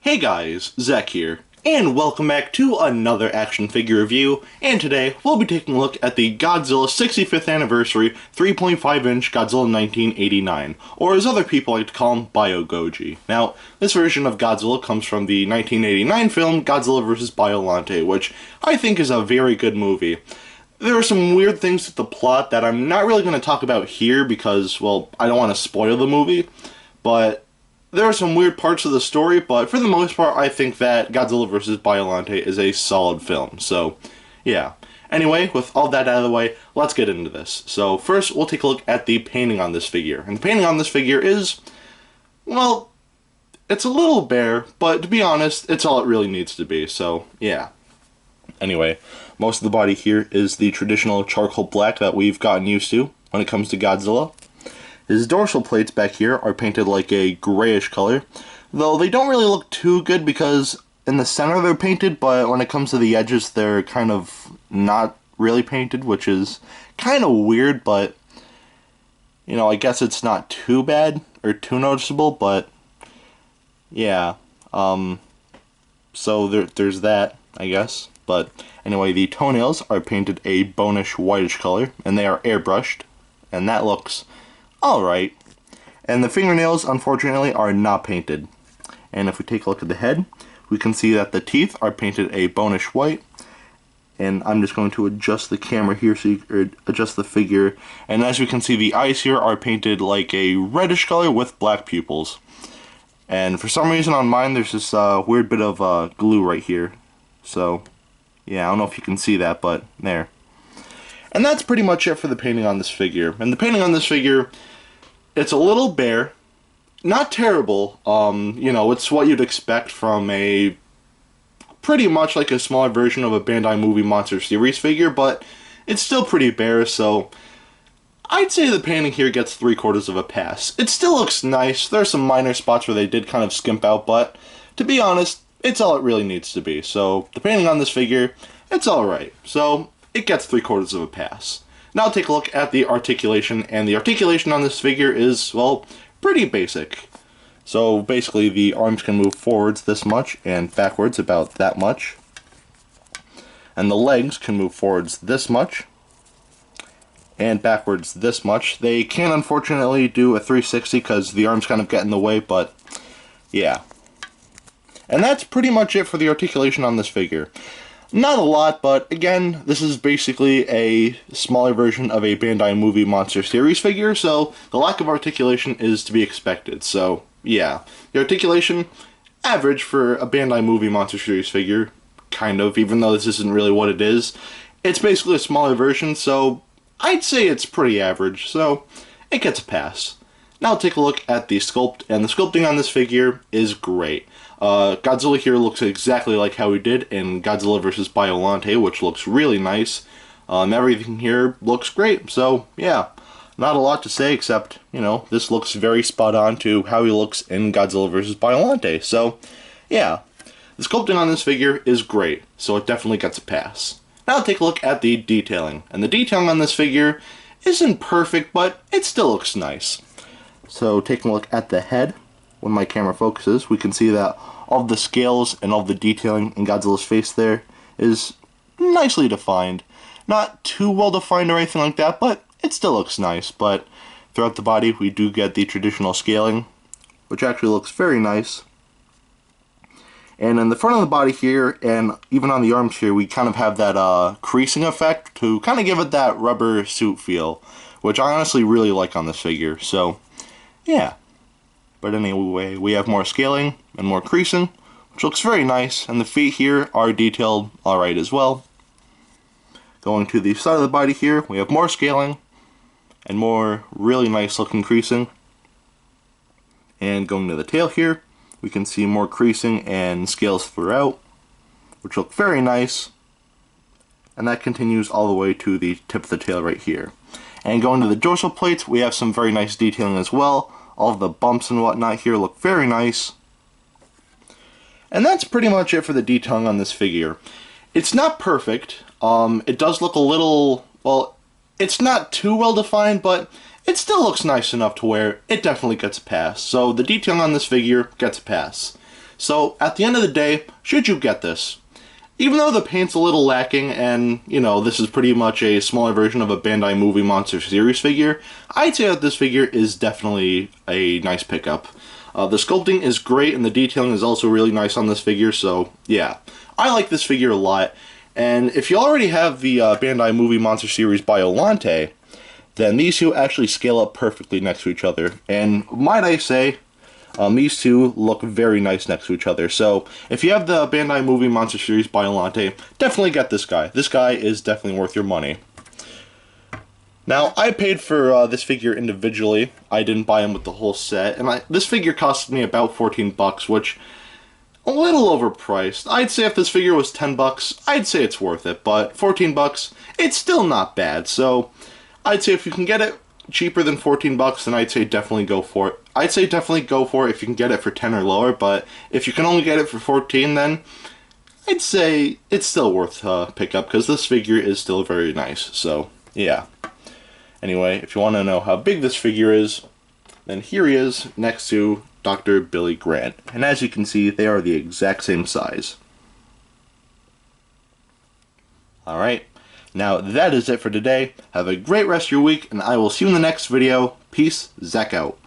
Hey guys, Zack here, and welcome back to another action figure review, and today we'll be taking a look at the Godzilla 65th Anniversary 3.5-inch Godzilla 1989, or as other people like to call him, Bio-Goji. Now, this version of Godzilla comes from the 1989 film Godzilla vs. Biollante, which I think is a very good movie. There are some weird things with the plot that I'm not really going to talk about here because, well, I don't want to spoil the movie, but there are some weird parts of the story, but for the most part, I think that Godzilla vs. Biollante is a solid film, so, yeah. Anyway, with all that out of the way, let's get into this. So, first, we'll take a look at the painting on this figure. And the painting on this figure is, well, it's a little bare, but to be honest, it's all it really needs to be, so, yeah. Anyway, most of the body here is the traditional charcoal black that we've gotten used to when it comes to Godzilla. His dorsal plates back here are painted like a grayish color, though they don't really look too good because in the center they're painted, but when it comes to the edges they're kind of not really painted, which is kind of weird, but you know, I guess it's not too bad or too noticeable, but yeah, so there's that, I guess. But anyway, the toenails are painted a bonish whitish color, and they are airbrushed, and that looks alright. And the fingernails, unfortunately, are not painted. And if we take a look at the head, we can see that the teeth are painted a bonish white. And I'm just going to adjust the camera here so you can adjust the figure. And as we can see, the eyes here are painted like a reddish color with black pupils. And for some reason on mine, there's this weird bit of glue right here. So yeah, I don't know if you can see that, but there. And that's pretty much it for the painting on this figure. And the painting on this figure, it's a little bare. Not terrible. You know, it's what you'd expect from a pretty much like a smaller version of a Bandai Movie Monster Series figure, but it's still pretty bare, so I'd say the painting here gets 3/4 of a pass. It still looks nice. There are some minor spots where they did kind of skimp out, but to be honest, it's all it really needs to be. So the painting on this figure, it's alright. So it gets 3/4 of a pass. Now take a look at the articulation, and the articulation on this figure is, well, pretty basic. So basically the arms can move forwards this much and backwards about that much. And the legs can move forwards this much and backwards this much. They can unfortunately do a 360 because the arms kind of get in the way, but yeah. And that's pretty much it for the articulation on this figure. Not a lot, but again, this is basically a smaller version of a Bandai Movie Monster Series figure, so the lack of articulation is to be expected. So, yeah. The articulation, average for a Bandai Movie Monster Series figure, kind of, even though this isn't really what it is. It's basically a smaller version, so I'd say it's pretty average, so it gets a pass. Now take a look at the sculpt, and the sculpting on this figure is great. Godzilla here looks exactly like how he did in Godzilla vs. Biollante, which looks really nice. Everything here looks great, so yeah. Not a lot to say except, you know, this looks very spot on to how he looks in Godzilla vs. Biollante, so yeah. The sculpting on this figure is great, so it definitely gets a pass. Now take a look at the detailing, and the detailing on this figure isn't perfect, but it still looks nice. So taking a look at the head, when my camera focuses, we can see that all of the scales and all of the detailing in Godzilla's face there is nicely defined. Not too well defined or anything like that, but it still looks nice. But throughout the body we do get the traditional scaling, which actually looks very nice. And in the front of the body here, and even on the arms here, we kind of have that creasing effect to kind of give it that rubber suit feel, which I honestly really like on this figure, so yeah. But anyway, we have more scaling and more creasing, which looks very nice, and the feet here are detailed alright as well. Going to the side of the body here, we have more scaling and more really nice looking creasing. And going to the tail here, we can see more creasing and scales throughout, which look very nice. And that continues all the way to the tip of the tail right here. And going to the dorsal plates, we have some very nice detailing as well. All of the bumps and whatnot here look very nice. And that's pretty much it for the detailing on this figure. It's not perfect. It does look a little, well, it's not too well defined, but it still looks nice enough to where it definitely gets a pass. So the detailing on this figure gets a pass. So at the end of the day, should you get this? Even though the paint's a little lacking and, you know, this is pretty much a smaller version of a Bandai Movie Monster Series figure, I'd say that this figure is definitely a nice pickup. The sculpting is great and the detailing is also really nice on this figure, so yeah. I like this figure a lot, and if you already have the Bandai Movie Monster Series Biollante, then these two actually scale up perfectly next to each other, and might I say, these two look very nice next to each other. So if you have the Bandai Movie Monster Series Biollante, definitely get this guy. This guy is definitely worth your money. Now, I paid for this figure individually. I didn't buy him with the whole set, and this figure cost me about 14 bucks, which a little overpriced. I'd say if this figure was 10 bucks, I'd say it's worth it, but 14 bucks, it's still not bad. So I'd say if you can get it cheaper than 14 bucks, then I'd say definitely go for it. I'd say definitely go for it if you can get it for 10 or lower, but if you can only get it for 14, then I'd say it's still worth pick up, because this figure is still very nice. So yeah. Anyway, if you want to know how big this figure is, then here he is next to Dr. Billy Grant. And as you can see, they are the exact same size. Alright, now that is it for today. Have a great rest of your week, and I will see you in the next video. Peace, Zack out.